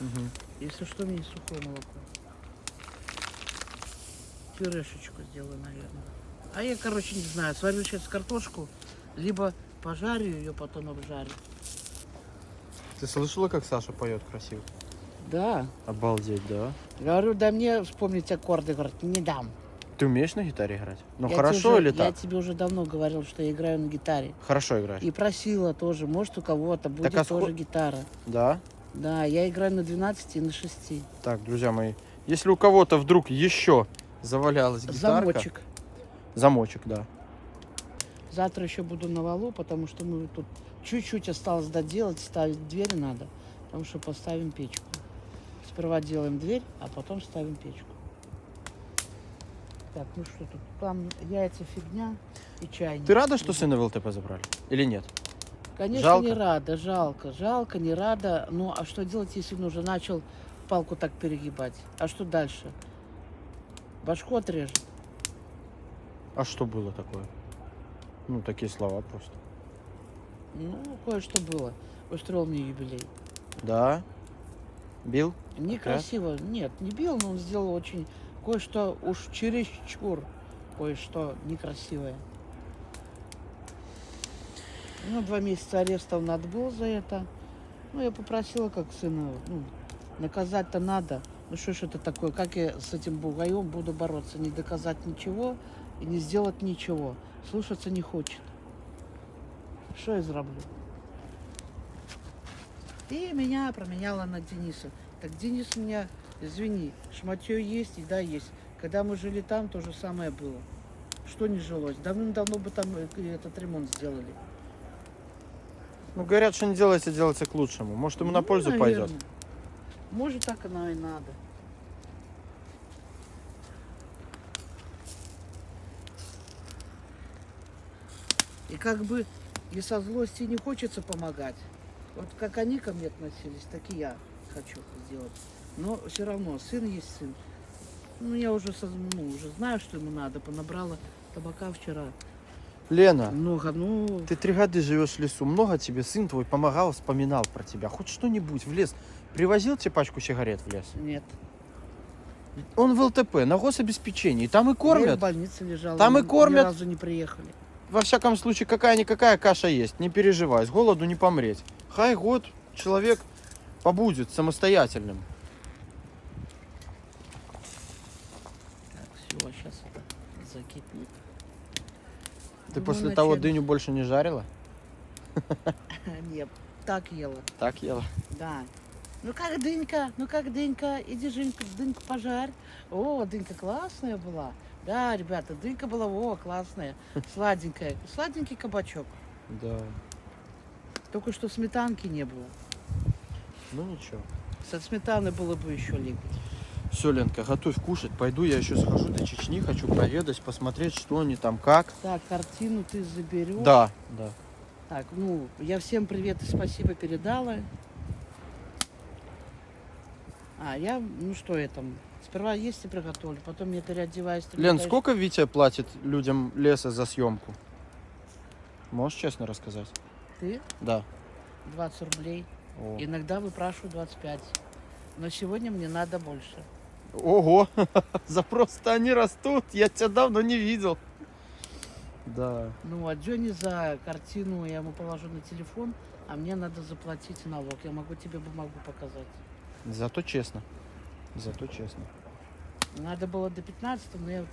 Угу. Если что, мне сухое молоко. Пюрешечку сделаю, наверное. А я, короче, не знаю. Сварю сейчас картошку, либо пожарю ее, потом обжарю. Ты слышала, как Саша поет красиво? Да. Обалдеть, да? Говорю, да мне вспомнить аккорды. Говорит, не дам. Ты умеешь на гитаре играть? Ну, Я хорошо тебе уже- или так? Я тебе уже давно говорил, что я играю на гитаре. Хорошо играешь. И просила тоже, может у кого-то будет а тоже гитара. Да? Да, я играю на 12 и на 6. Так, друзья мои, если у кого-то вдруг еще завалялась гитарка... Замочек. Замочек, да. Завтра еще буду на валу, потому что мы тут чуть-чуть осталось доделать, ставить двери надо, потому что поставим печку. Сперва делаем дверь, а потом ставим печку. Так, ну что тут? Там яйца фигня и чайник. Ты рада, что сына в ЛТП забрали? Или нет? Конечно, Жалко? не рада, жалко. Жалко, не рада. Ну, а что делать, если он уже начал палку так перегибать? А что дальше? Башку отрежет. А что было такое? Ну, такие слова просто. Ну, кое-что было. Устроил мне юбилей. Да. Бил? Некрасиво. Нет, не бил, но он сделал очень кое-что уж чересчур, кое-что некрасивое. Ну, 2 месяца ареста он отбыл за это. Ну, я попросила, как сына, ну, наказать-то надо. Ну, что ж это такое? Как я с этим бугаем буду бороться? Не доказать ничего и не сделать ничего. Слушаться не хочет. Что я сделаю? И меня променяла на Дениса. Так Денис у меня, извини, шматье есть, еда есть. Когда мы жили там, то же самое было. Что не жилось? Давным-давно бы там этот ремонт сделали. Ну, говорят, что не делается, делается к лучшему. Может, ему на пользу пойдет. Наверное. Может, так оно и надо. И как бы и со злости не хочется помогать. Вот как они ко мне относились, так и я хочу сделать. Но все равно, сын есть сын. Ну, я уже, уже знаю, что ему надо. Понабрала табака вчера. Лена, Много, ну... ты 3 года живешь в лесу. Много тебе сын твой помогал, вспоминал про тебя. Хоть что-нибудь в лес. Привозил тебе пачку сигарет в лес? Нет. Он в ЛТП, на гособеспечении. Там и Я в кормят. больнице лежала. Там и кормят. Ни разу не приехали. Во всяком случае, какая-никакая каша есть. Не переживай, с голоду не помреть. Хай год человек побудет самостоятельным. Так, все, сейчас это закипит. Ты Ну, после того вначале- дыню больше не жарила? Нет, так ела. Так ела. Да. Ну как дынька, иди дыньку пожарь. О, дынька классная была. Да, ребята, дынька была, классная, сладенькая. Сладенький кабачок. Да. Только что сметанки не было. Ну ничего. Со сметаны было бы еще легче. Все, Ленка, готовь кушать. Пойду я еще схожу до Чечни, хочу проведать, посмотреть, что они там, как. Так, картину ты заберешь. Да. Так, ну, я всем привет и спасибо передала. Ну что я там, сперва есть и приготовлю, потом я переодеваюсь. ты мне Лен, даешь- сколько Витя платит людям леса за съемку? Можешь честно рассказать? Ты? Да. 20 рублей. О. Иногда выпрашиваю 25. Но сегодня мне надо больше. Ого, запросы-то они растут, я тебя давно не видел. Да. Ну, а Джонни за картину я ему положу на телефон, а мне надо заплатить налог. Я могу тебе бумагу показать. Зато честно. Зато честно. Надо было до 15, но я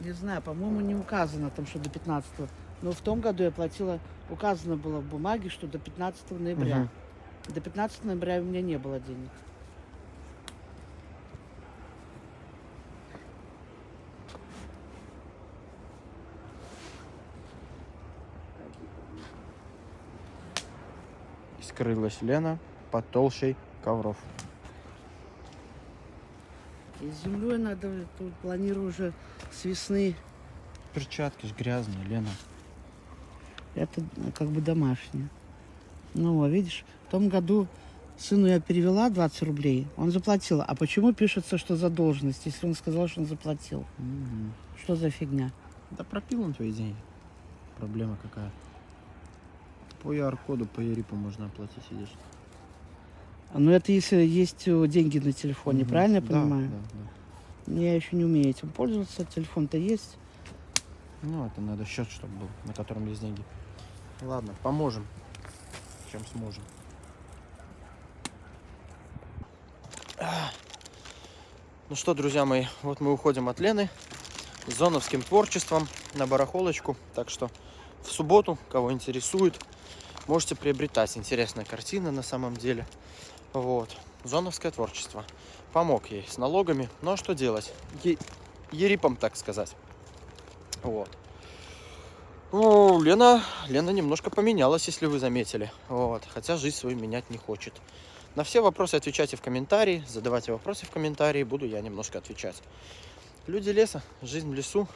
не знаю, по-моему, не указано там, что до 15. Но в том году я платила, указано было в бумаге, что до 15 ноября. Мгм. До 15 ноября у меня не было денег. И скрылась Лена под толщей ковров. И с землей надо, тут планирую уже с весны. Перчатки ж грязные, Лена. Это как бы домашнее. Ну, а видишь, в том году сыну я перевела 20 рублей, он заплатил. А почему пишется, что задолженность, если он сказал, что он заплатил? Мгм. Что за фигня? Да пропил он твои деньги. Проблема какая? По QR-коду, по ЕРИПу можно оплатить, сидишь. Ну, это если есть деньги на телефоне, Мгм. правильно я Да, понимаю? да. Я еще не умею этим пользоваться, телефон-то есть. Ну, это надо счет, чтобы был, на котором есть деньги. Ладно, поможем, чем сможем. Ну что, друзья мои, вот мы уходим от Лены с зоновским творчеством на барахолочку. Так что в субботу, кого интересует, можете приобретать. Интересная картина на самом деле. Вот, зоновское творчество. Помог ей с налогами, но что делать? Ерипом, так сказать. Вот. Ну, Лена немножко поменялась, если вы заметили. Вот. Хотя жизнь свою менять не хочет. На все вопросы отвечайте в комментарии, задавайте вопросы в комментарии, буду я немножко отвечать. Люди леса, жизнь в лесу.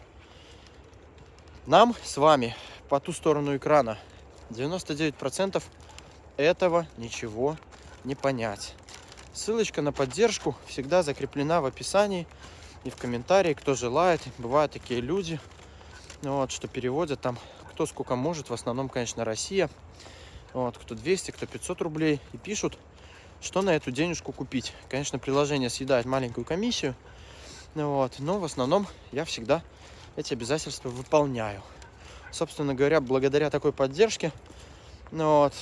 Нам с вами по ту сторону экрана 99% этого ничего не понять. Ссылочка на поддержку всегда закреплена в описании и в комментарии, кто желает. Бывают такие люди, вот, что переводят там кто сколько может, в основном, конечно, Россия. Вот, кто 200, кто 500 рублей. И пишут, что на эту денежку купить. Конечно, приложение съедает маленькую комиссию, вот, но в основном я всегда эти обязательства выполняю. Собственно говоря, благодаря такой поддержке, вот,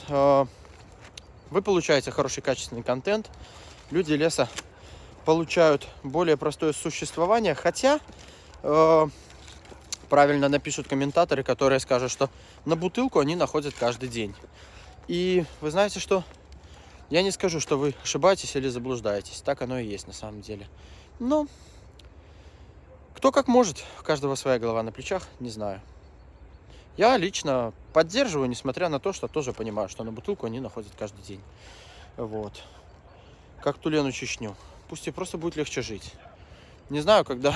вы получаете хороший качественный контент, люди леса получают более простое существование, хотя правильно напишут комментаторы, которые скажут, что на бутылку они находят каждый день. И вы знаете что? Я не скажу, что вы ошибаетесь или заблуждаетесь. Так оно и есть на самом деле. Но кто как может, у каждого своя голова на плечах, не знаю. Я лично поддерживаю, несмотря на то, что тоже понимаю, что на бутылку они находят каждый день. Вот. Как ту Лену Чечню. Пусть ей просто будет легче жить. Не знаю, когда,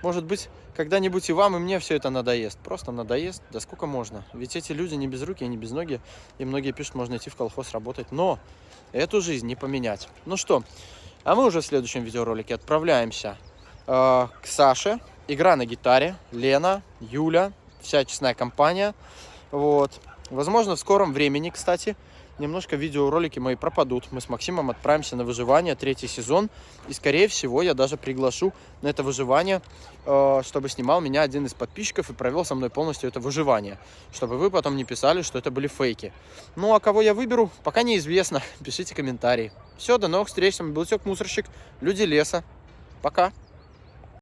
может быть, когда-нибудь и вам, и мне все это надоест. Просто надоест, да сколько можно. Ведь эти люди не без руки, не без ноги. И многие пишут, можно идти в колхоз работать. Но эту жизнь не поменять. Ну что, а мы уже в следующем видеоролике отправляемся к Саше. Игра на гитаре. Лена, Юля, вся честная компания. Вот. Возможно, в скором времени, кстати, немножко видеоролики мои пропадут. Мы с Максимом отправимся на выживание, 3-й сезон. И, скорее всего, я даже приглашу на это выживание, чтобы снимал меня один из подписчиков и провел со мной полностью это выживание. Чтобы вы потом не писали, что это были фейки. Ну, а кого я выберу, пока неизвестно. Пишите комментарии. Все, до новых встреч. С вами был Утёк Мусорщик. Люди леса. Пока.